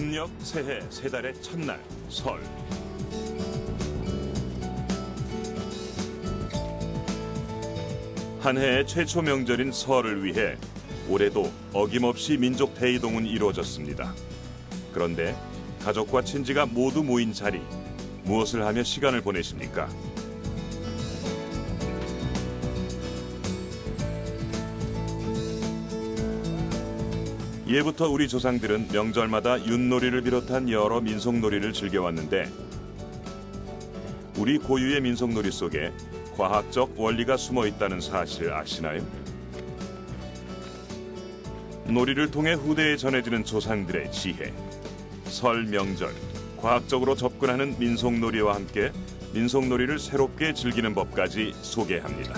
음력 새해 세 달의 첫날 설. 한 해의 최초 명절인 설을 위해 올해도 어김없이 민족 대이동은 이루어졌습니다. 그런데 가족과 친지가 모두 모인 자리, 무엇을 하며 시간을 보내십니까? 예부터 우리 조상들은 명절마다 윷놀이를 비롯한 여러 민속놀이를 즐겨왔는데 우리 고유의 민속놀이 속에 과학적 원리가 숨어 있다는 사실 아시나요? 놀이를 통해 후대에 전해지는 조상들의 지혜, 설 명절, 과학적으로 접근하는 민속놀이와 함께 민속놀이를 새롭게 즐기는 법까지 소개합니다.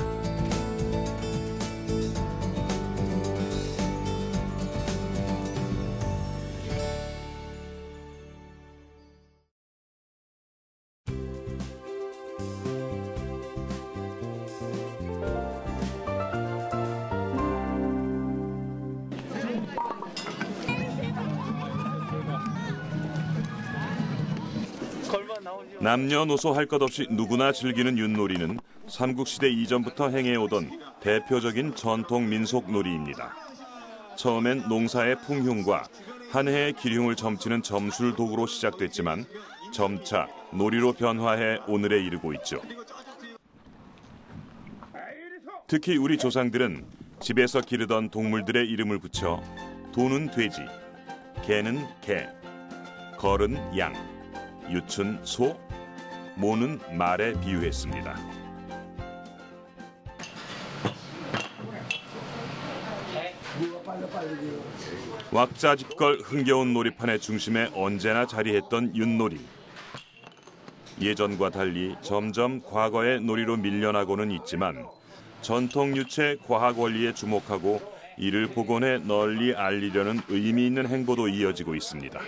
남녀노소 할 것 없이 누구나 즐기는 윷놀이는 삼국시대 이전부터 행해오던 대표적인 전통 민속놀이입니다. 처음엔 농사의 풍흉과 한 해의 기흉을 점치는 점술 도구로 시작됐지만 점차 놀이로 변화해 오늘에 이르고 있죠. 특히 우리 조상들은 집에서 기르던 동물들의 이름을 붙여 도는 돼지, 개는 개, 걸은 양, 윷은 소, 모는 말에 비유했습니다. 왁자지껄 흥겨운 놀이판의 중심에 언제나 자리했던 윷놀이. 예전과 달리 점점 과거의 놀이로 밀려나고는 있지만 전통 유체 과학 원리에 주목하고 이를 복원해 널리 알리려는 의미 있는 행보도 이어지고 있습니다.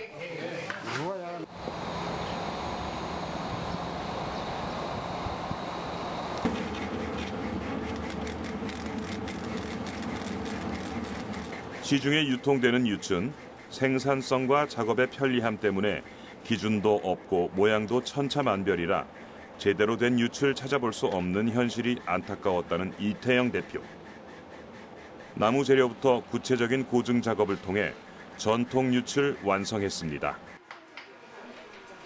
시중에 유통되는 윷은 생산성과 작업의 편리함 때문에 기준도 없고 모양도 천차만별이라 제대로 된 윷을 찾아볼 수 없는 현실이 안타까웠다는 이태영 대표. 나무 재료부터 구체적인 고증 작업을 통해 전통 윷을 완성했습니다.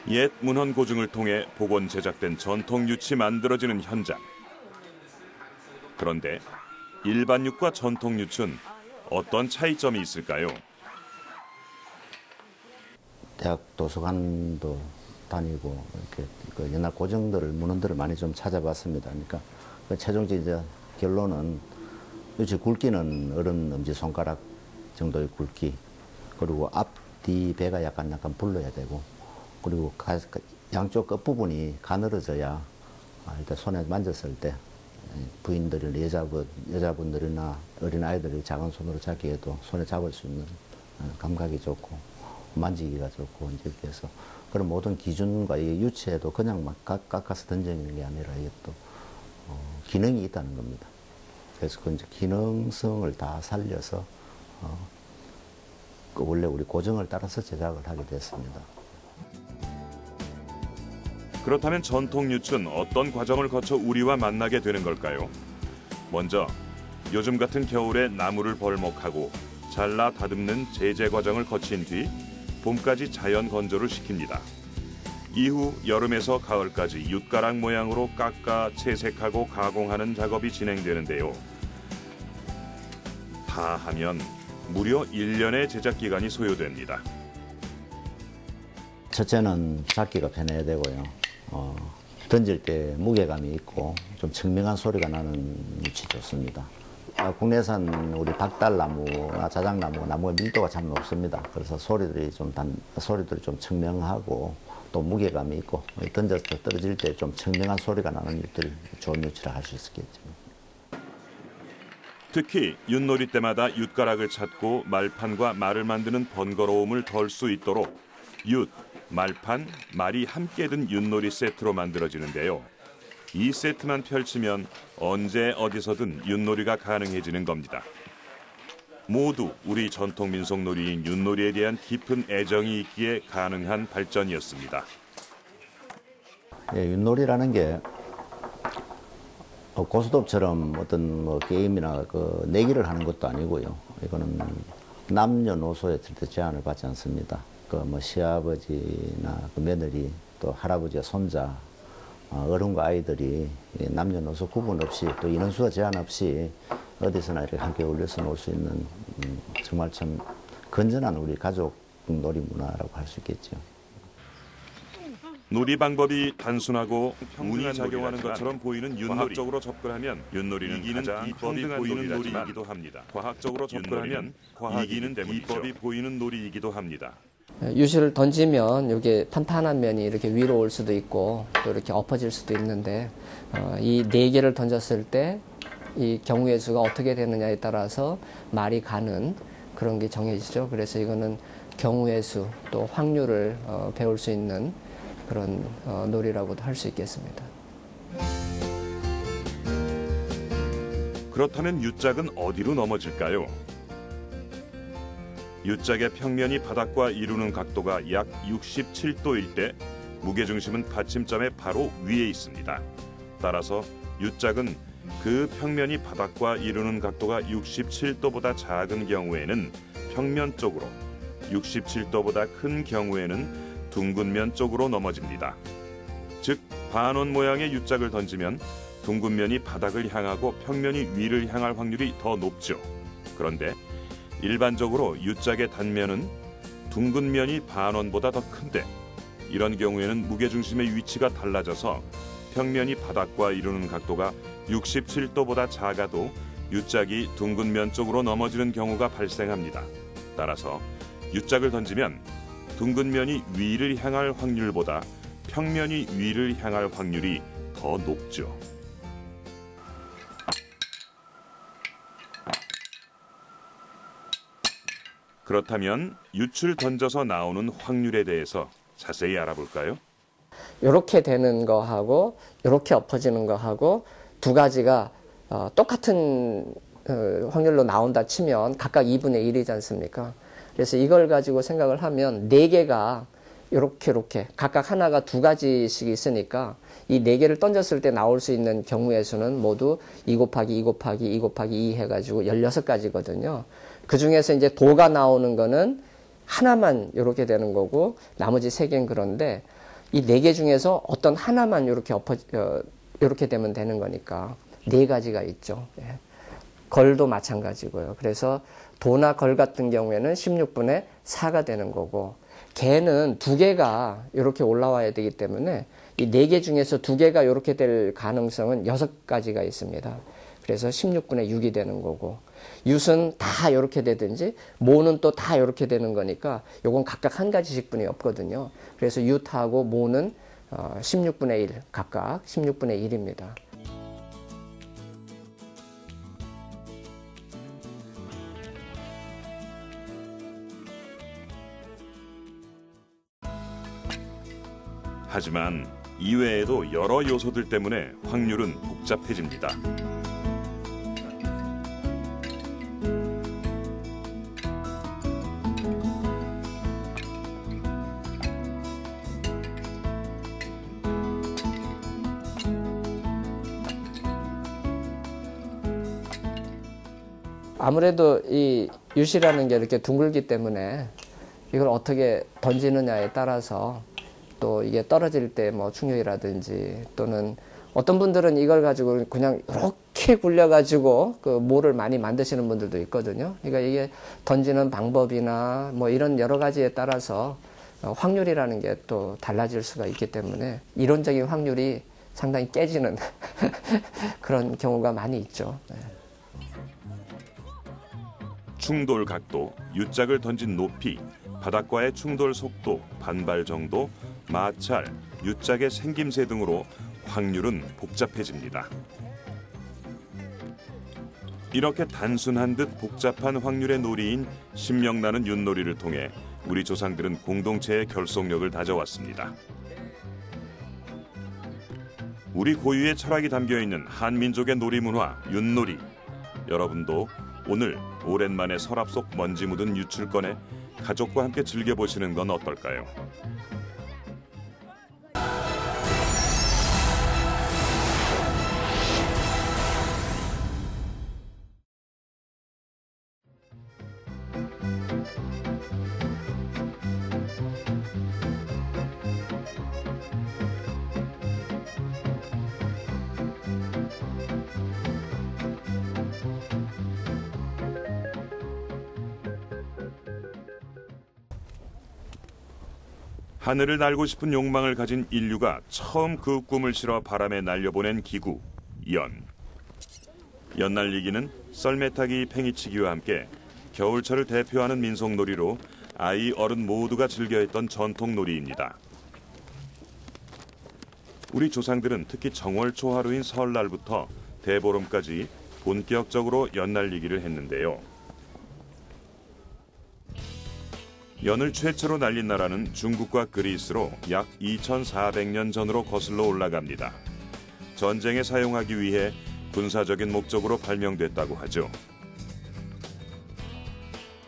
옛 문헌 고증을 통해 복원 제작된 전통 윷이 만들어지는 현장. 그런데 일반 윷과 전통 윷은 어떤 차이점이 있을까요? 대학 도서관도 다니고 이렇게 그 옛날 고증들을 문헌들을 많이 좀 찾아봤습니다. 그러니까 그 최종적 이제 결론은 윷의 굵기는 어른 엄지 손가락 정도의 굵기, 그리고 앞뒤 배가 약간 불러야 되고, 그리고 양쪽 끝 부분이 가늘어져야 일단 손에 만졌을 때 부인들이나 여자분들이나 어린 아이들이 작은 손으로 잡기에도 손에 잡을 수 있는 감각이 좋고 만지기가 좋고 이렇게 해서 그런 모든 기준과 이 유체도 그냥 막 깎아서 던지는 게 아니라 이게 또 기능이 있다는 겁니다. 그래서 그 이제 기능성을 다 살려서 그 원래 우리 고증을 따라서 제작을 하게 됐습니다. 그렇다면 전통 윷은 어떤 과정을 거쳐 우리와 만나게 되는 걸까요? 먼저 요즘 같은 겨울에 나무를 벌목하고 잘라 다듬는 제재 과정을 거친 뒤 봄까지 자연 건조를 시킵니다. 이후 여름에서 가을까지 윷가락 모양으로 깎아 채색하고 가공하는 작업이 진행되는데요. 다 하면 무려 1년의 제작 기간이 소요됩니다. 첫째는 잡기가 편해야 되고요. 던질 때 무게감이 있고 좀 청명한 소리가 나는 윷이 좋습니다. 국내산 우리 박달나무나 자작나무, 나무의 밀도가 참 높습니다. 그래서 소리들이 좀 청명하고 또 무게감이 있고 던져서 떨어질 때 좀 청명한 소리가 나는 윷들이 좋은 윷이라 할 수 있겠죠. 특히 윷놀이 때마다 윷가락을 찾고 말판과 말을 만드는 번거로움을 덜 수 있도록 윷, 말판, 말이 함께 든 윷놀이 세트로 만들어지는데요. 이 세트만 펼치면 언제 어디서든 윷놀이가 가능해지는 겁니다. 모두 우리 전통 민속 놀이인 윷놀이에 대한 깊은 애정이 있기에 가능한 발전이었습니다. 예, 윷놀이라는 게 고스톱처럼 어떤 뭐 게임이나 그 내기를 하는 것도 아니고요. 이거는 남녀노소에 절대 제한을 받지 않습니다. 그 뭐 시아버지나 그 며느리 또 할아버지와 손자, 어른과 아이들이 남녀노소 구분 없이 또 인원수가 제한 없이 어디서나 이렇게 함께 어울려서 놀 수 있는 정말 참 건전한 우리 가족 놀이 문화라고 할 수 있겠죠. 놀이 방법이 단순하고 운이 작용하는 것처럼 보이는 윷놀이. 과학적으로 접근하면 윷놀이는 이기는 비법이 보이는 놀이이기도 합니다. 과학적으로 접근하면 이기는 비법이 보이는 놀이이기도 합니다. 유실을 던지면 이게 판판한 면이 이렇게 위로 올 수도 있고 또 이렇게 엎어질 수도 있는데 이 4개를 던졌을 때 이 경우의 수가 어떻게 되느냐에 따라서 말이 가는 그런 게 정해지죠. 그래서 이거는 경우의 수 또 확률을 배울 수 있는 그런 놀이라고도 할 수 있겠습니다. 그렇다면 윷짝은 어디로 넘어질까요? 윷짝의 평면이 바닥과 이루는 각도가 약 67도일 때 무게중심은 받침점의 바로 위에 있습니다. 따라서 윷짝은 그 평면이 바닥과 이루는 각도가 67도보다 작은 경우에는 평면 쪽으로, 67도보다 큰 경우에는 둥근 면 쪽으로 넘어집니다. 즉 반원 모양의 윷짝을 던지면 둥근 면이 바닥을 향하고 평면이 위를 향할 확률이 더 높죠. 그런데 일반적으로 윷짝의 단면은 둥근 면이 반원보다 더 큰데 이런 경우에는 무게중심의 위치가 달라져서 평면이 바닥과 이루는 각도가 67도보다 작아도 윷짝이 둥근 면 쪽으로 넘어지는 경우가 발생합니다. 따라서 윷짝을 던지면 둥근 면이 위를 향할 확률보다 평면이 위를 향할 확률이 더 높죠. 그렇다면 윷을 던져서 나오는 확률에 대해서 자세히 알아볼까요? 이렇게 되는 거하고 이렇게 엎어지는 거하고 두 가지가 똑같은 확률로 나온다 치면 각각 2분의 1이지 않습니까? 그래서 이걸 가지고 생각을 하면 4개가 이렇게 각각 하나가 2가지씩 있으니까 이 4개를 던졌을 때 나올 수 있는 경우의 수는 모두 2 곱하기 2 곱하기 2 곱하기 2 해가지고 16가지거든요. 그 중에서 이제 도가 나오는 거는 하나만 이렇게 되는 거고 나머지 3개는 그런데 이 4개 중에서 어떤 하나만 이렇게 되면 되는 거니까 4가지가 있죠. 예. 걸도 마찬가지고요. 그래서 도나 걸 같은 경우에는 16분의 4가 되는 거고 개는 2개가 이렇게 올라와야 되기 때문에 이 4개 중에서 2개가 이렇게 될 가능성은 6가지가 있습니다. 그래서 16분의 6이 되는 거고 윷은 다 이렇게 되든지 모는 또 다 이렇게 되는 거니까 요건 각각 1가지씩 분이 없거든요. 그래서 윷하고 모는 16분의 1 각각 16분의 1입니다. 하지만 이외에도 여러 요소들 때문에 확률은 복잡해집니다. 아무래도 이 윷이라는 게 이렇게 둥글기 때문에 이걸 어떻게 던지느냐에 따라서 또 이게 떨어질 때 뭐 충격이라든지 또는 어떤 분들은 이걸 가지고 그냥 이렇게 굴려가지고 그 모를 많이 만드시는 분들도 있거든요. 그러니까 이게 던지는 방법이나 뭐 이런 여러 가지에 따라서 확률이라는 게 또 달라질 수가 있기 때문에 이론적인 확률이 상당히 깨지는 그런 경우가 많이 있죠. 네. 충돌 각도, 윷짝을 던진 높이, 바닥과의 충돌 속도, 반발 정도, 마찰, 윷짝의 생김새 등으로 확률은 복잡해집니다. 이렇게 단순한 듯 복잡한 확률의 놀이인 신명나는 윷놀이를 통해 우리 조상들은 공동체의 결속력을 다져왔습니다. 우리 고유의 철학이 담겨있는 한민족의 놀이문화, 윷놀이. 여러분도 오늘 오랜만에 서랍 속 먼지 묻은 유출 꺼내 가족과 함께 즐겨보시는 건 어떨까요? 하늘을 날고 싶은 욕망을 가진 인류가 처음 그 꿈을 실어 바람에 날려보낸 기구, 연. 연날리기는 썰매타기, 팽이치기와 함께 겨울철을 대표하는 민속놀이로 아이, 어른 모두가 즐겨했던 전통놀이입니다. 우리 조상들은 특히 정월 초하루인 설날부터 대보름까지 본격적으로 연날리기를 했는데요. 연을 최초로 날린 나라는 중국과 그리스로 약 2400년 전으로 거슬러 올라갑니다. 전쟁에 사용하기 위해 군사적인 목적으로 발명됐다고 하죠.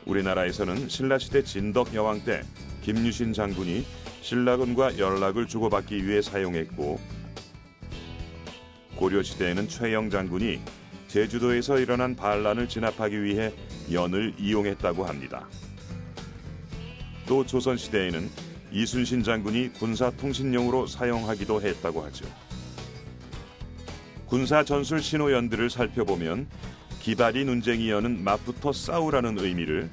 우리나라에서는 신라시대 진덕 여왕 때 김유신 장군이 신라군과 연락을 주고받기 위해 사용했고, 고려시대에는 최영 장군이 제주도에서 일어난 반란을 진압하기 위해 연을 이용했다고 합니다. 또 조선시대에는 이순신 장군이 군사통신용으로 사용하기도 했다고 하죠. 군사 전술 신호연들을 살펴보면 기다리 눈쟁이 연은 맞붙어 싸우라는 의미를,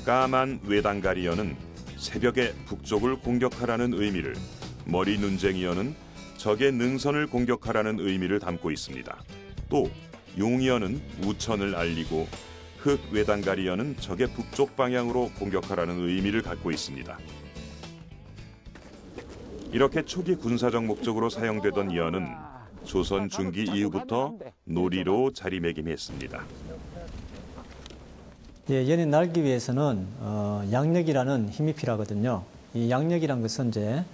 까만 외단가리 연은 새벽에 북쪽을 공격하라는 의미를, 머리 눈쟁이 연은 적의 능선을 공격하라는 의미를 담고 있습니다. 또 용연은 우천을 알리고, 흑 외단가리 연은 적의 북쪽 방향으로 공격하라는 의미를 갖고 있습니다. 이렇게 초기 군사적 목적으로 사용되던 연은 조선 중기 이후부터 놀이로 자리매김했습니다. 예, 연이 날기 위해서는 양력이라는 힘이 필요하거든요. 이 양력이란 것은 이제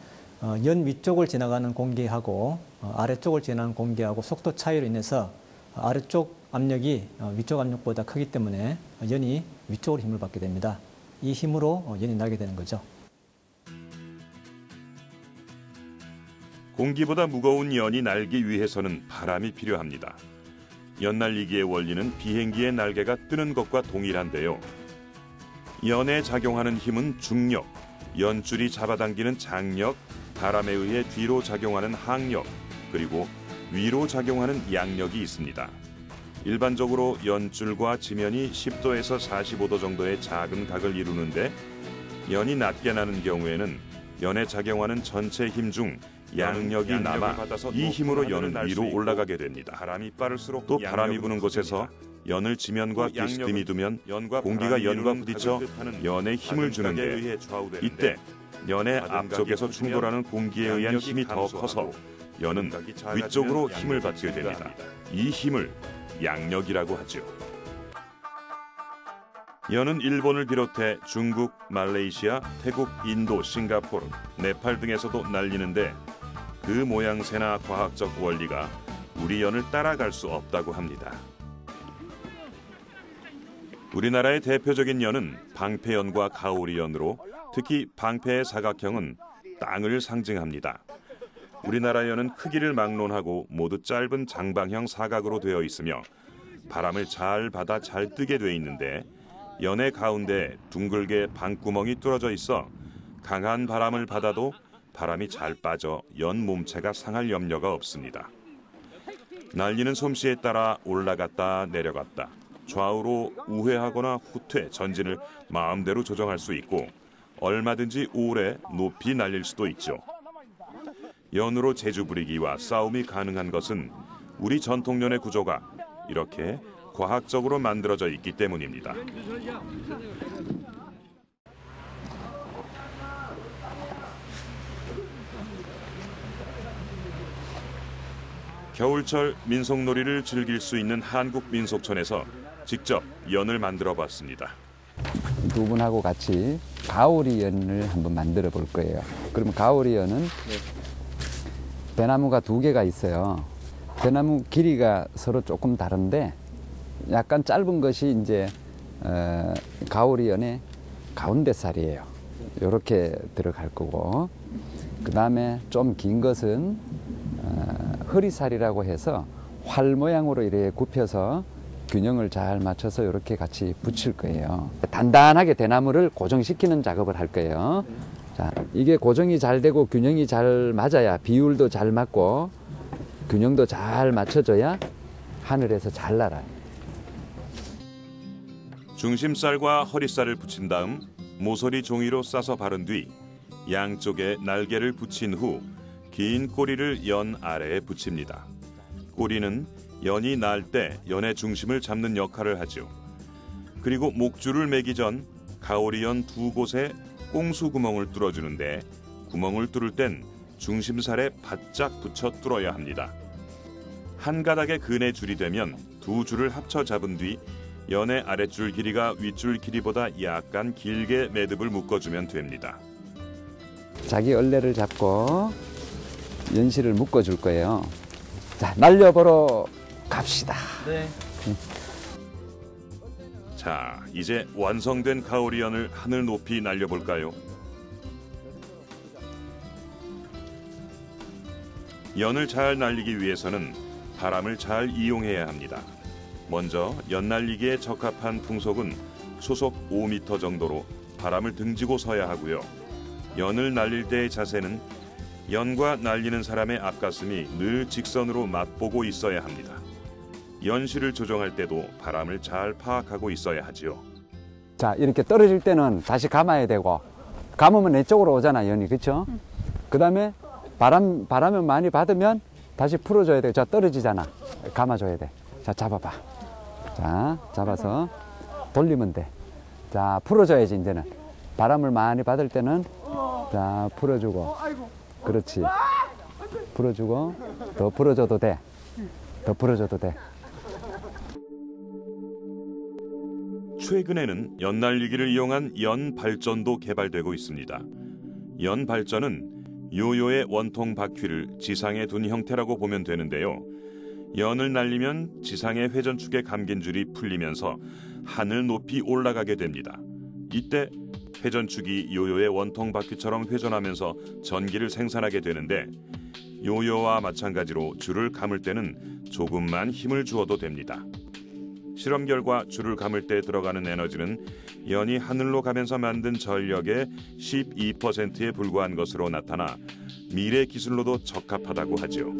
연 위쪽을 지나가는 공기하고 아래쪽을 지나가는 공기하고 속도 차이로 인해서 아래쪽 압력이 위쪽 압력보다 크기 때문에 연이 위쪽으로 힘을 받게 됩니다. 이 힘으로 연이 날게 되는 거죠. 공기보다 무거운 연이 날기 위해서는 바람이 필요합니다. 연 날리기의 원리는 비행기의 날개가 뜨는 것과 동일한데요. 연에 작용하는 힘은 중력, 연줄이 잡아당기는 장력, 바람에 의해 뒤로 작용하는 항력, 그리고 위로 작용하는 양력이 있습니다. 일반적으로 연줄과 지면이 10도에서 45도 정도의 작은 각을 이루는데, 연이 낮게 나는 경우에는 연에 작용하는 전체 힘 중 양력이 남아 이 힘으로 연은 위로 올라가게 됩니다. 바람이 빠를수록 또 바람이 부는 곳에서 연을 지면과 비스듬히 두면 공기가 연과 부딪혀 연에 힘을 주는데, 이때 연의 앞쪽에서 충돌하는 공기에 의한 힘이 더 커서 연은 위쪽으로 힘을 받게 됩니다. 이 힘을 양력이라고 하죠. 연은 일본을 비롯해 중국, 말레이시아, 태국, 인도, 싱가포르, 네팔 등에서도 날리는데, 그 모양새나 과학적 원리가 우리 연을 따라갈 수 없다고 합니다. 우리나라의 대표적인 연은 방패연과 가오리연으로, 특히 방패의 사각형은 땅을 상징합니다. 우리나라 연은 크기를 막론하고 모두 짧은 장방형 사각으로 되어 있으며 바람을 잘 받아 잘 뜨게 돼 있는데, 연의 가운데 둥글게 방구멍이 뚫어져 있어 강한 바람을 받아도 바람이 잘 빠져 연 몸체가 상할 염려가 없습니다. 날리는 솜씨에 따라 올라갔다 내려갔다, 좌우로 우회하거나 후퇴, 전진을 마음대로 조정할 수 있고, 얼마든지 오래 높이 날릴 수도 있죠. 연으로 재주 부리기와 싸움이 가능한 것은 우리 전통연의 구조가 이렇게 과학적으로 만들어져 있기 때문입니다. 겨울철 민속놀이를 즐길 수 있는 한국민속촌에서 직접 연을 만들어 봤습니다. 두 분하고 같이 가오리 연을 한번 만들어 볼 거예요. 그러면 가오리 연은 배나무가 두 개가 있어요. 배나무 길이가 서로 조금 다른데 약간 짧은 것이 이제 가오리연의 가운데 살이에요. 이렇게 들어갈 거고, 그 다음에 좀 긴 것은 허리살이라고 해서 활 모양으로 이렇게 굽혀서 균형을 잘 맞춰서 이렇게 같이 붙일 거예요. 단단하게 대나무를 고정시키는 작업을 할 거예요. 자, 이게 고정이 잘 되고 균형이 잘 맞아야, 비율도 잘 맞고 균형도 잘 맞춰져야 하늘에서 잘 날아요. 중심살과 허리살을 붙인 다음 모서리 종이로 싸서 바른 뒤 양쪽에 날개를 붙인 후 긴 꼬리를 연 아래에 붙입니다. 꼬리는 연이 날 때 연의 중심을 잡는 역할을 하죠. 그리고 목줄을 매기 전 가오리연 두 곳에 꽁수 구멍을 뚫어주는데, 구멍을 뚫을 땐 중심살에 바짝 붙여 뚫어야 합니다. 한 가닥의 근의 줄이 되면 두 줄을 합쳐 잡은 뒤 연의 아랫줄 길이가 윗줄 길이보다 약간 길게 매듭을 묶어주면 됩니다. 자기 얼레를 잡고 연실을 묶어줄 거예요. 자, 날려보러 갑시다. 네. 자, 이제 완성된 가오리연을 하늘 높이 날려볼까요? 연을 잘 날리기 위해서는 바람을 잘 이용해야 합니다. 먼저 연 날리기에 적합한 풍속은 초속 5m 정도로 바람을 등지고 서야 하고요. 연을 날릴 때의 자세는 연과 날리는 사람의 앞가슴이 늘 직선으로 맞보고 있어야 합니다. 연실을 조정할 때도 바람을 잘 파악하고 있어야 하지요. 자, 이렇게 떨어질 때는 다시 감아야 되고, 감으면 내 쪽으로 오잖아, 연이. 그렇죠? 그 다음에 바람을 많이 받으면 다시 풀어줘야 돼. 자, 떨어지잖아. 감아줘야 돼. 자, 잡아봐. 자, 잡아서 돌리면 돼. 자, 풀어줘야지, 이제는. 바람을 많이 받을 때는, 자, 풀어주고. 그렇지. 풀어주고, 더 풀어줘도 돼. 더 풀어줘도 돼. 최근에는 연 날리기를 이용한 연 발전도 개발되고 있습니다. 연 발전은 요요의 원통 바퀴를 지상에 둔 형태라고 보면 되는데요. 연을 날리면 지상의 회전축에 감긴 줄이 풀리면서 하늘 높이 올라가게 됩니다. 이때 회전축이 요요의 원통 바퀴처럼 회전하면서 전기를 생산하게 되는데, 요요와 마찬가지로 줄을 감을 때는 조금만 힘을 주어도 됩니다. 실험 결과 줄을 감을 때 들어가는 에너지는 연이 하늘로 가면서 만든 전력의 12%에 불과한 것으로 나타나 미래 기술로도 적합하다고 하죠.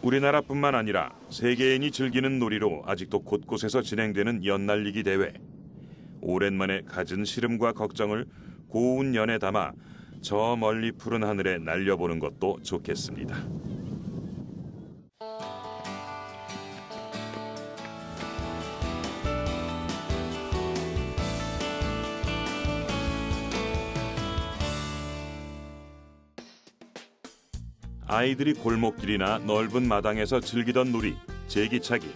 우리나라뿐만 아니라 세계인이 즐기는 놀이로 아직도 곳곳에서 진행되는 연 날리기 대회. 오랜만에 갖은 시름과 걱정을 고운 연에 담아 저 멀리 푸른 하늘에 날려보는 것도 좋겠습니다. 아이들이 골목길이나 넓은 마당에서 즐기던 놀이, 제기차기.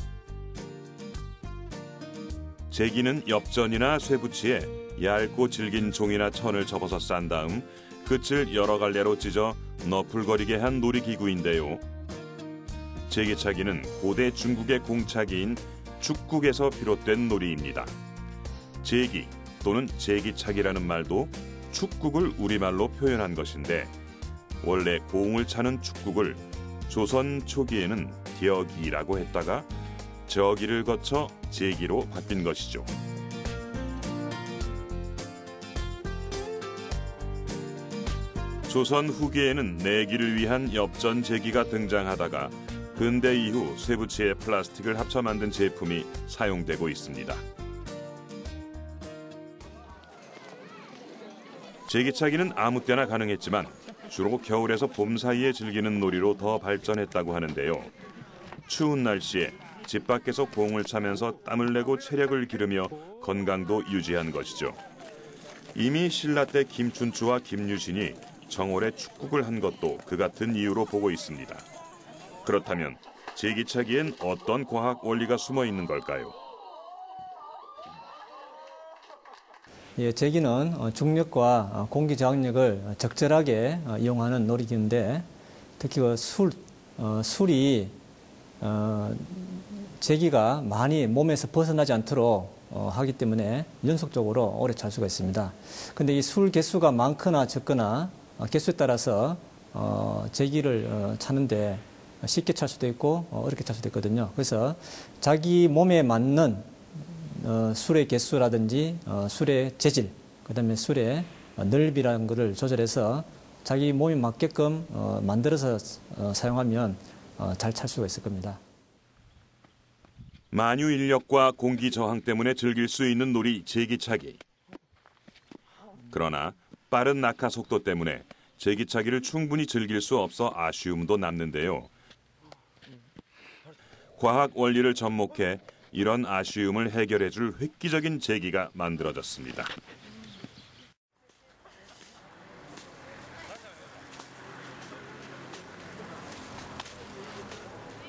제기는 엽전이나 쇠붙이에 얇고 질긴 종이나 천을 접어서 싼 다음 끝을 여러 갈래로 찢어 너풀거리게 한 놀이기구인데요. 제기차기는 고대 중국의 공차기인 축국에서 비롯된 놀이입니다. 제기 또는 제기차기라는 말도 축국을 우리말로 표현한 것인데, 원래 공을 차는 축국을 조선 초기에는 뎌기라고 했다가 저기를 거쳐 제기로 바뀐 것이죠. 조선 후기에는 내기를 위한 엽전 제기가 등장하다가 근대 이후 쇠붙이에 플라스틱을 합쳐 만든 제품이 사용되고 있습니다. 제기차기는 아무 때나 가능했지만 주로 겨울에서 봄 사이에 즐기는 놀이로 더 발전했다고 하는데요. 추운 날씨에 집 밖에서 공을 차면서 땀을 내고 체력을 기르며 건강도 유지한 것이죠. 이미 신라 때 김춘추와 김유신이 정월에 축국을 한 것도 그 같은 이유로 보고 있습니다. 그렇다면 제기차기엔 어떤 과학 원리가 숨어 있는 걸까요? 예, 제기는 중력과 공기 저항력을 적절하게 이용하는 놀이기구인데 특히 그 술이 제기가 많이 몸에서 벗어나지 않도록 하기 때문에 연속적으로 오래 찰 수가 있습니다. 근데 이 술 개수가 많거나 적거나 개수에 따라서 제기를 차는데 쉽게 찰 수도 있고 어렵게 찰 수도 있거든요. 그래서 자기 몸에 맞는 술의 개수라든지 술의 재질, 그다음에 술의 넓이라는 것을 조절해서 자기 몸에 맞게끔 만들어서 사용하면 잘 찰 수가 있을 겁니다. 만유 인력과 공기 저항 때문에 즐길 수 있는 놀이 제기차기. 그러나 빠른 낙하 속도 때문에 제기차기를 충분히 즐길 수 없어 아쉬움도 남는데요. 과학 원리를 접목해 이런 아쉬움을 해결해줄 획기적인 제기가 만들어졌습니다.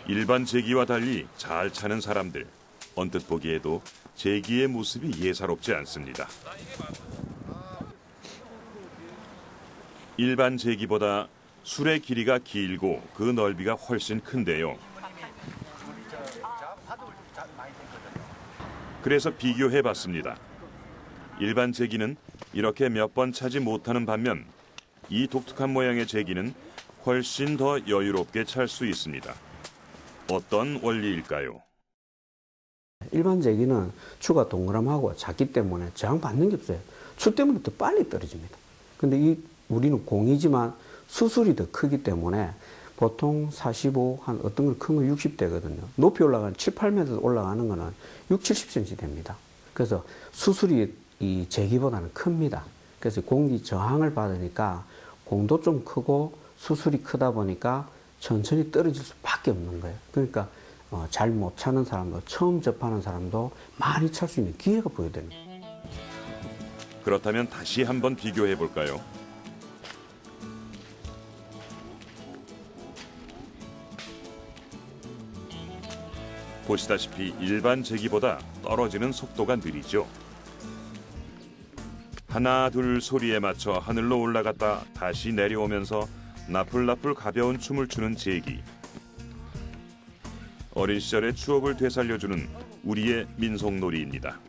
일반 제기와 달리 잘 차는 사람들, 언뜻 보기에도 제기의 모습이 예사롭지 않습니다. 일반 제기보다 술의 길이가 길고 그 넓이가 훨씬 큰데요. 그래서 비교해봤습니다. 일반 제기는 이렇게 몇 번 차지 못하는 반면 이 독특한 모양의 제기는 훨씬 더 여유롭게 찰 수 있습니다. 어떤 원리일까요? 일반 제기는 추가 동그랗고 작기 때문에 저항받는 게 없어요. 추 때문에 더 빨리 떨어집니다. 근데 우리는 공이지만 수술이 더 크기 때문에 보통 45, 한 어떤 건 큰 건 60대거든요. 높이 올라가는 7, 8m 올라가는 거는 6, 70cm 됩니다. 그래서 수술이 이 제기보다는 큽니다. 그래서 공기 저항을 받으니까 공도 좀 크고 수술이 크다 보니까 천천히 떨어질 수밖에 없는 거예요. 그러니까 잘 못 차는 사람도 처음 접하는 사람도 많이 찰 수 있는 기회가 보여집니다. 그렇다면 다시 한번 비교해 볼까요? 보시다시피 일반 제기보다 떨어지는 속도가 느리죠. 하나 둘 소리에 맞춰 하늘로 올라갔다 다시 내려오면서 나풀나풀 가벼운 춤을 추는 제기. 어린 시절의 추억을 되살려주는 우리의 민속놀이입니다.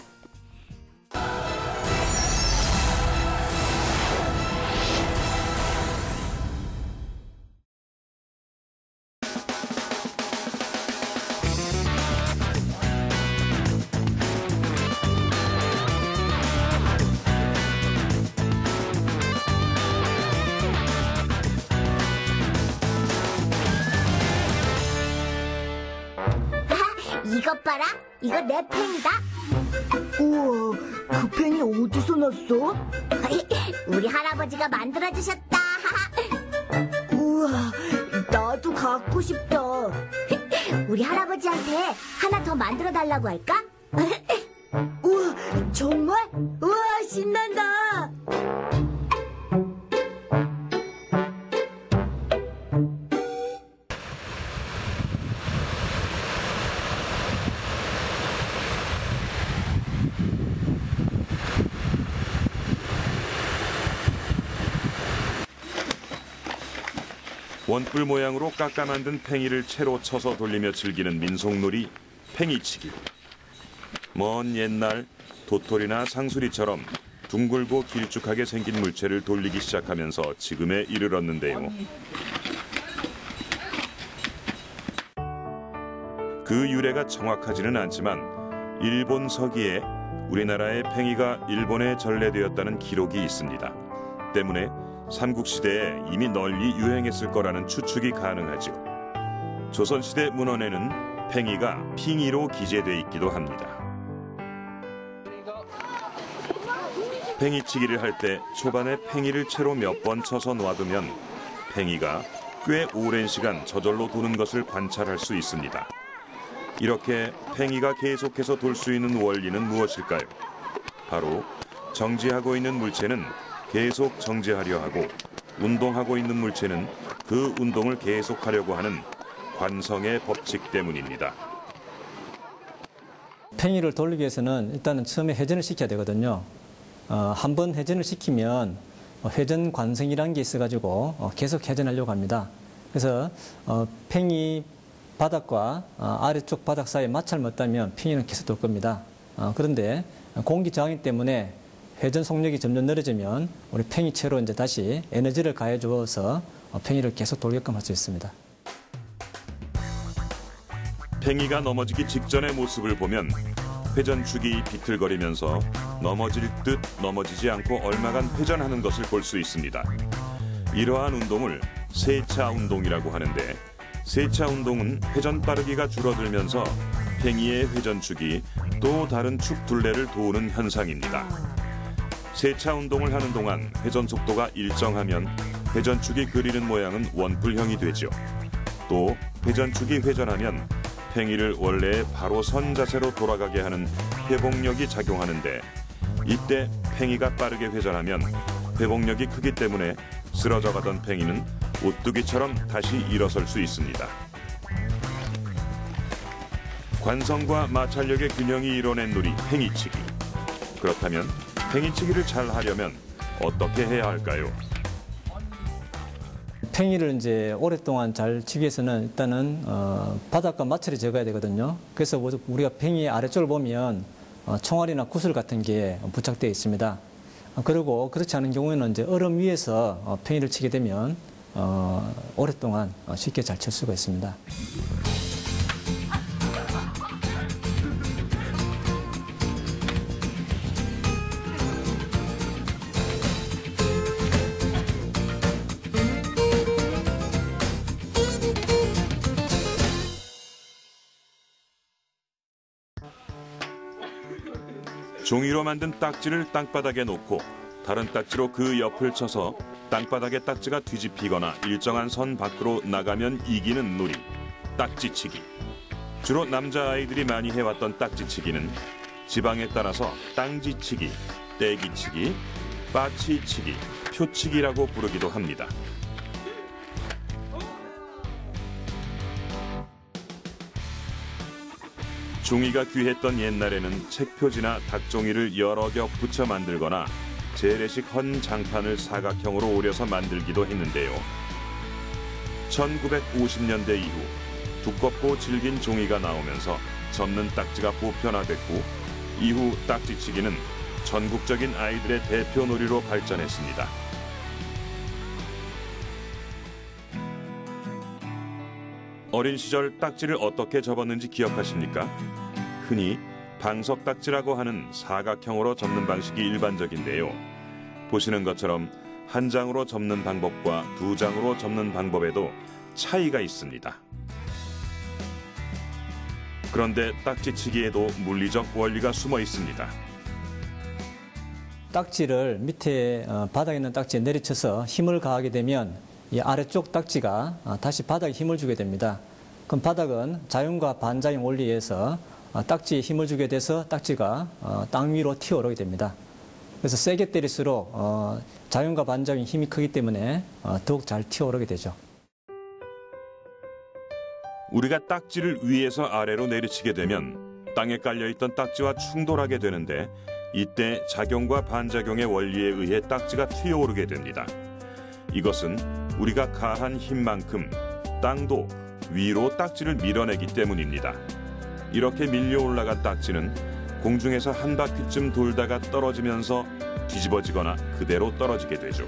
이것 봐라, 이거 내 팽이다. 우와, 그 팽이 어디서 났어? 우리 할아버지가 만들어주셨다. 우와, 나도 갖고 싶다. 우리 할아버지한테 하나 더 만들어 달라고 할까? 우와, 정말? 우와, 신난다. 원뿔 모양으로 깎아 만든 팽이를 채로 쳐서 돌리며 즐기는 민속놀이 팽이치기. 먼 옛날 도토리나 상수리처럼 둥글고 길쭉하게 생긴 물체를 돌리기 시작하면서 지금에 이르렀는데요. 그 유래가 정확하지는 않지만 일본 서기에 우리나라의 팽이가 일본에 전래되었다는 기록이 있습니다. 때문에 삼국시대에 이미 널리 유행했을 거라는 추측이 가능하죠. 조선시대 문헌에는 팽이가 핑이로 기재돼 있기도 합니다. 팽이치기를 할 때 초반에 팽이를 채로 몇 번 쳐서 놔두면 팽이가 꽤 오랜 시간 저절로 도는 것을 관찰할 수 있습니다. 이렇게 팽이가 계속해서 돌 수 있는 원리는 무엇일까요? 바로 정지하고 있는 물체는 계속 정지하려 하고 운동하고 있는 물체는 그 운동을 계속하려고 하는 관성의 법칙 때문입니다. 팽이를 돌리기 위해서는 일단은 처음에 회전을 시켜야 되거든요. 한번 회전을 시키면 회전 관성이라는 게 있어가지고 계속 회전하려고 합니다. 그래서 팽이 바닥과 아래쪽 바닥 사이에 마찰을 못하면 팽이는 계속 돌 겁니다. 그런데 공기 저항이 때문에 회전 속력이 점점 늘어지면 우리 팽이채로 이제 다시 에너지를 가해 주어서 팽이를 계속 돌게끔 할 수 있습니다. 팽이가 넘어지기 직전의 모습을 보면 회전축이 비틀거리면서 넘어질 듯 넘어지지 않고 얼마간 회전하는 것을 볼 수 있습니다. 이러한 운동을 세차 운동이라고 하는데, 세차 운동은 회전 빠르기가 줄어들면서 팽이의 회전축이 또 다른 축 둘레를 도우는 현상입니다. 세차 운동을 하는 동안 회전 속도가 일정하면 회전축이 그리는 모양은 원뿔형이 되죠. 또 회전축이 회전하면 팽이를 원래의 바로 선 자세로 돌아가게 하는 회복력이 작용하는데, 이때 팽이가 빠르게 회전하면 회복력이 크기 때문에 쓰러져 가던 팽이는 오뚜기처럼 다시 일어설 수 있습니다. 관성과 마찰력의 균형이 이뤄낸 놀이 팽이치기. 그렇다면 팽이치기를 잘 하려면 어떻게 해야 할까요? 팽이를 이제 오랫동안 잘 치기 위해서는 일단은 바닥과 마찰이 적어야 되거든요. 그래서 우리가 팽이 아래쪽을 보면 총알이나 구슬 같은 게 부착되어 있습니다. 그리고 그렇지 않은 경우에는 이제 얼음 위에서 팽이를 치게 되면 오랫동안 쉽게 잘 칠 수가 있습니다. 종이로 만든 딱지를 땅바닥에 놓고 다른 딱지로 그 옆을 쳐서 땅바닥에 딱지가 뒤집히거나 일정한 선 밖으로 나가면 이기는 놀이, 딱지치기. 주로 남자아이들이 많이 해왔던 딱지치기는 지방에 따라서 땅지치기, 떼기치기, 빠치치기, 표치기라고 부르기도 합니다. 종이가 귀했던 옛날에는 책표지나 닭종이를 여러 겹 붙여 만들거나 재래식 헌 장판을 사각형으로 오려서 만들기도 했는데요. 1950년대 이후 두껍고 질긴 종이가 나오면서 접는 딱지가 보편화됐고, 이후 딱지치기는 전국적인 아이들의 대표 놀이로 발전했습니다. 어린 시절 딱지를 어떻게 접었는지 기억하십니까? 흔히 방석 딱지라고 하는 사각형으로 접는 방식이 일반적인데요. 보시는 것처럼 한 장으로 접는 방법과 두 장으로 접는 방법에도 차이가 있습니다. 그런데 딱지치기에도 물리적 원리가 숨어 있습니다. 딱지를 밑에 바닥에 있는 딱지에 내리쳐서 힘을 가하게 되면 이 아래쪽 딱지가 다시 바닥에 힘을 주게 됩니다. 그럼 바닥은 자연과 반작용 원리에 의해서 딱지에 힘을 주게 돼서 딱지가 땅 위로 튀어오르게 됩니다. 그래서 세게 때릴수록 자연과 반작용 힘이 크기 때문에 더욱 잘 튀어오르게 되죠. 우리가 딱지를 위에서 아래로 내리치게 되면 땅에 깔려있던 딱지와 충돌하게 되는데, 이때 작용과 반작용의 원리에 의해 딱지가 튀어오르게 됩니다. 이것은 우리가 가한 힘만큼 땅도 위로 딱지를 밀어내기 때문입니다. 이렇게 밀려 올라간 딱지는 공중에서 한 바퀴쯤 돌다가 떨어지면서 뒤집어지거나 그대로 떨어지게 되죠.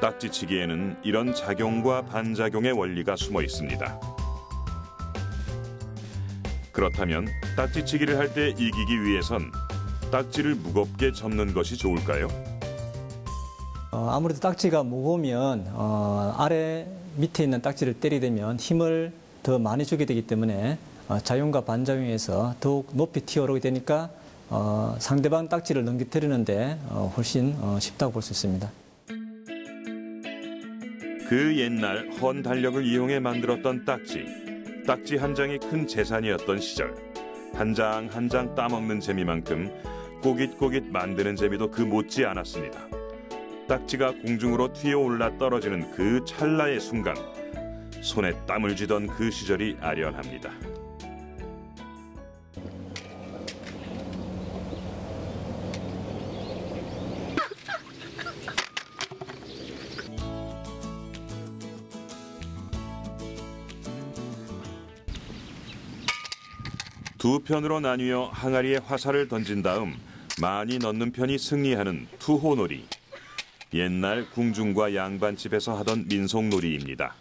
딱지치기에는 이런 작용과 반작용의 원리가 숨어 있습니다. 그렇다면 딱지치기를 할 때 이기기 위해선 딱지를 무겁게 접는 것이 좋을까요? 아무래도 딱지가 무거우면 아래 밑에 있는 딱지를 때리게 되면 힘을 더 많이 주게 되기 때문에 자연과 반작용에서 더욱 높이 튀어오르게 되니까 상대방 딱지를 넘겨뜨리는데 훨씬 쉽다고 볼 수 있습니다. 그 옛날 헌 달력을 이용해 만들었던 딱지 한 장이 큰 재산이었던 시절, 한 장 한 장 따먹는 재미만큼 꼬깃꼬깃 만드는 재미도 그 못지 않았습니다. 딱지가 공중으로 튀어올라 떨어지는 그 찰나의 순간, 손에 땀을 쥐던 그 시절이 아련합니다. 두 편으로 나뉘어 항아리에 화살을 던진 다음 많이 넣는 편이 승리하는 투호놀이. 옛날 궁중과 양반집에서 하던 민속놀이입니다.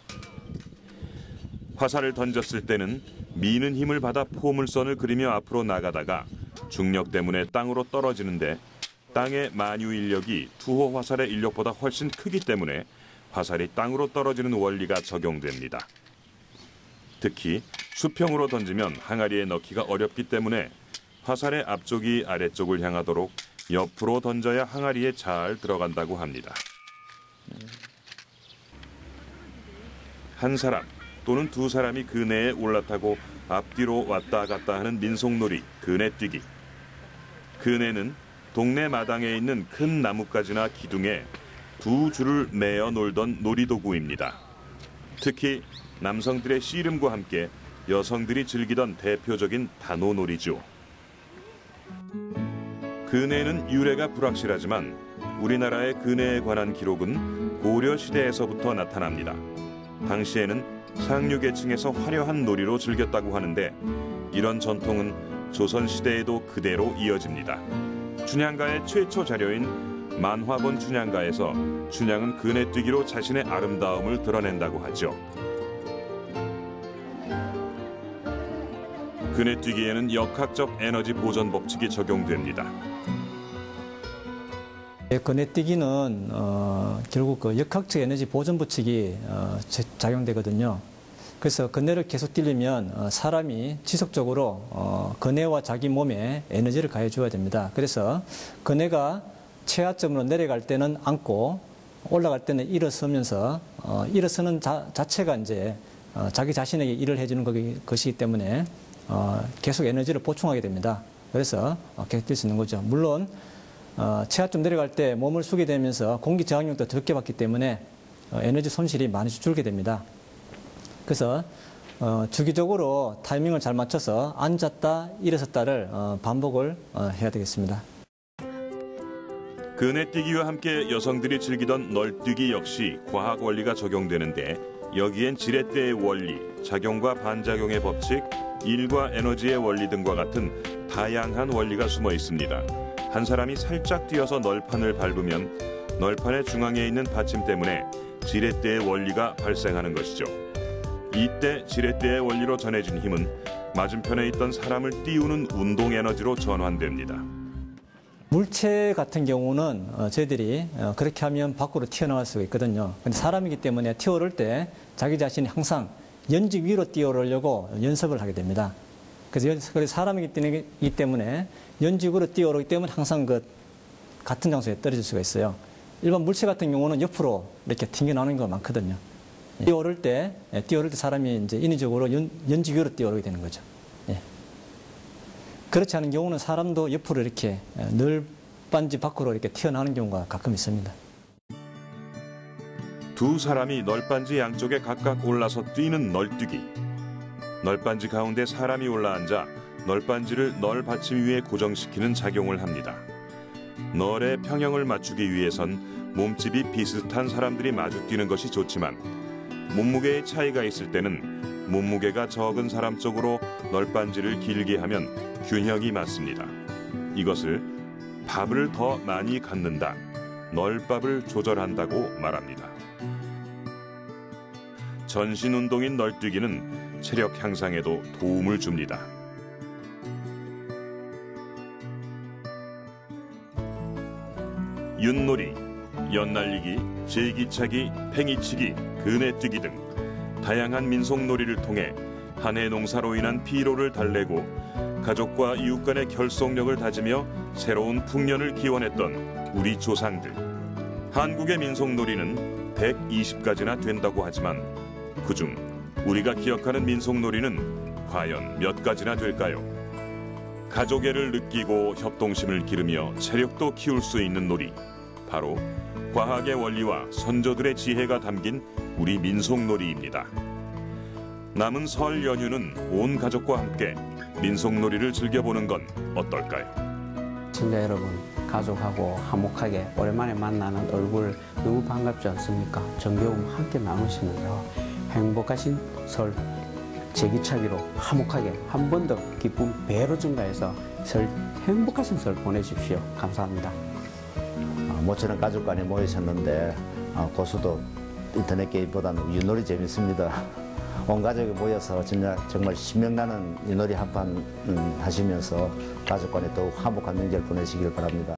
화살을 던졌을 때는 미는 힘을 받아 포물선을 그리며 앞으로 나가다가 중력 때문에 땅으로 떨어지는데 땅의 만유 인력이 투호 화살의 인력보다 훨씬 크기 때문에 화살이 땅으로 떨어지는 원리가 적용됩니다. 특히 수평으로 던지면 항아리에 넣기가 어렵기 때문에 화살의 앞쪽이 아래쪽을 향하도록 옆으로 던져야 항아리에 잘 들어간다고 합니다. 한 사람 또는 두 사람이 그네에 올라타고 앞뒤로 왔다 갔다 하는 민속놀이, 그네뛰기. 그네는 동네 마당에 있는 큰 나뭇가지나 기둥에 두 줄을 매어 놀던 놀이도구입니다. 특히 남성들의 씨름과 함께 여성들이 즐기던 대표적인 단오놀이죠. 그네는 유래가 불확실하지만 우리나라의 그네에 관한 기록은 고려 시대에서부터 나타납니다. 당시에는 상류계층에서 화려한 놀이로 즐겼다고 하는데 이런 전통은 조선시대에도 그대로 이어집니다. 춘향가의 최초 자료인 만화본 춘향가에서 춘향은 그네뛰기로 자신의 아름다움을 드러낸다고 하죠. 그네뛰기에는 역학적 에너지 보전 법칙이 적용됩니다. 그네뛰기는 결국 그 역학적 에너지 보존 법칙이 작용되거든요. 그래서 그네를 계속 뛰려면 사람이 지속적으로 그네와 자기 몸에 에너지를 가해줘야 됩니다. 그래서 그네가 최하점으로 내려갈 때는 앉고 올라갈 때는 일어서면서 일어서는 자체가 이제 자기 자신에게 일을 해주는 것이기 때문에 계속 에너지를 보충하게 됩니다. 그래서 계속 뛸 수 있는 거죠. 물론 최하점 내려갈 때 몸을 숙게 되면서 공기 저항력도 적게 받기 때문에 에너지 손실이 많이 줄게 됩니다. 그래서 주기적으로 타이밍을 잘 맞춰서 앉았다 일어섰다를 반복을 해야 되겠습니다. 그네뛰기와 함께 여성들이 즐기던 널뛰기 역시 과학 원리가 적용되는데 여기엔 지렛대의 원리, 작용과 반작용의 법칙, 일과 에너지의 원리 등과 같은 다양한 원리가 숨어 있습니다. 한 사람이 살짝 뛰어서 널판을 밟으면 널판의 중앙에 있는 받침 때문에 지렛대의 원리가 발생하는 것이죠. 이때 지렛대의 원리로 전해진 힘은 맞은편에 있던 사람을 띄우는 운동 에너지로 전환됩니다. 물체 같은 경우는 저희들이 그렇게 하면 밖으로 튀어나갈 수가 있거든요. 근데 사람이기 때문에 튀어오를 때 자기 자신이 항상 연지 위로 뛰어오르려고 연습을 하게 됩니다. 그래서 사람이기 때문에 연지 위로 뛰어오르기 때문에 항상 같은 장소에 떨어질 수가 있어요. 일반 물체 같은 경우는 옆으로 이렇게 튕겨나오는 경우가 많거든요. 뛰어오를 때 사람이 이제 인위적으로 연지 위로 뛰어오르게 되는 거죠. 예. 그렇지 않은 경우는 사람도 옆으로 이렇게 널빤지 밖으로 이렇게 튀어나오는 경우가 가끔 있습니다. 두 사람이 널빤지 양쪽에 각각 올라서 뛰는 널뛰기. 널빤지 가운데 사람이 올라앉아 널빤지를 널 받침 위에 고정시키는 작용을 합니다. 널의 평형을 맞추기 위해선 몸집이 비슷한 사람들이 마주 뛰는 것이 좋지만 몸무게의 차이가 있을 때는 몸무게가 적은 사람 쪽으로 널빤지를 길게 하면 균형이 맞습니다. 이것을 밥을 더 많이 갖는다, 널밥을 조절한다고 말합니다. 전신 운동인 널뛰기는 체력 향상에도 도움을 줍니다. 윷놀이, 연날리기, 제기차기, 팽이치기, 그네뛰기 등 다양한 민속놀이를 통해 한 해 농사로 인한 피로를 달래고 가족과 이웃 간의 결속력을 다지며 새로운 풍년을 기원했던 우리 조상들. 한국의 민속놀이는 120가지나 된다고 하지만 그중 우리가 기억하는 민속놀이는 과연 몇 가지나 될까요? 가족애를 느끼고 협동심을 기르며 체력도 키울 수 있는 놀이. 바로 과학의 원리와 선조들의 지혜가 담긴 우리 민속놀이입니다. 남은 설 연휴는 온 가족과 함께 민속놀이를 즐겨보는 건 어떨까요? 시청자 여러분, 가족하고 화목하게 오랜만에 만나는 얼굴 너무 반갑지 않습니까? 정겨움 함께 나누시면서 행복하신 설 제기차기로 화목하게 한 번 더 기쁨 배로 증가해서 행복하신 설 보내십시오. 감사합니다. 모처럼 가족간에 모이셨는데 고수도 인터넷 게임보다는 윷놀이 재밌습니다. 온 가족이 모여서 정말 신명나는 윷놀이 한판 하시면서 가족간에 더욱 화목한 명절 보내시길 바랍니다.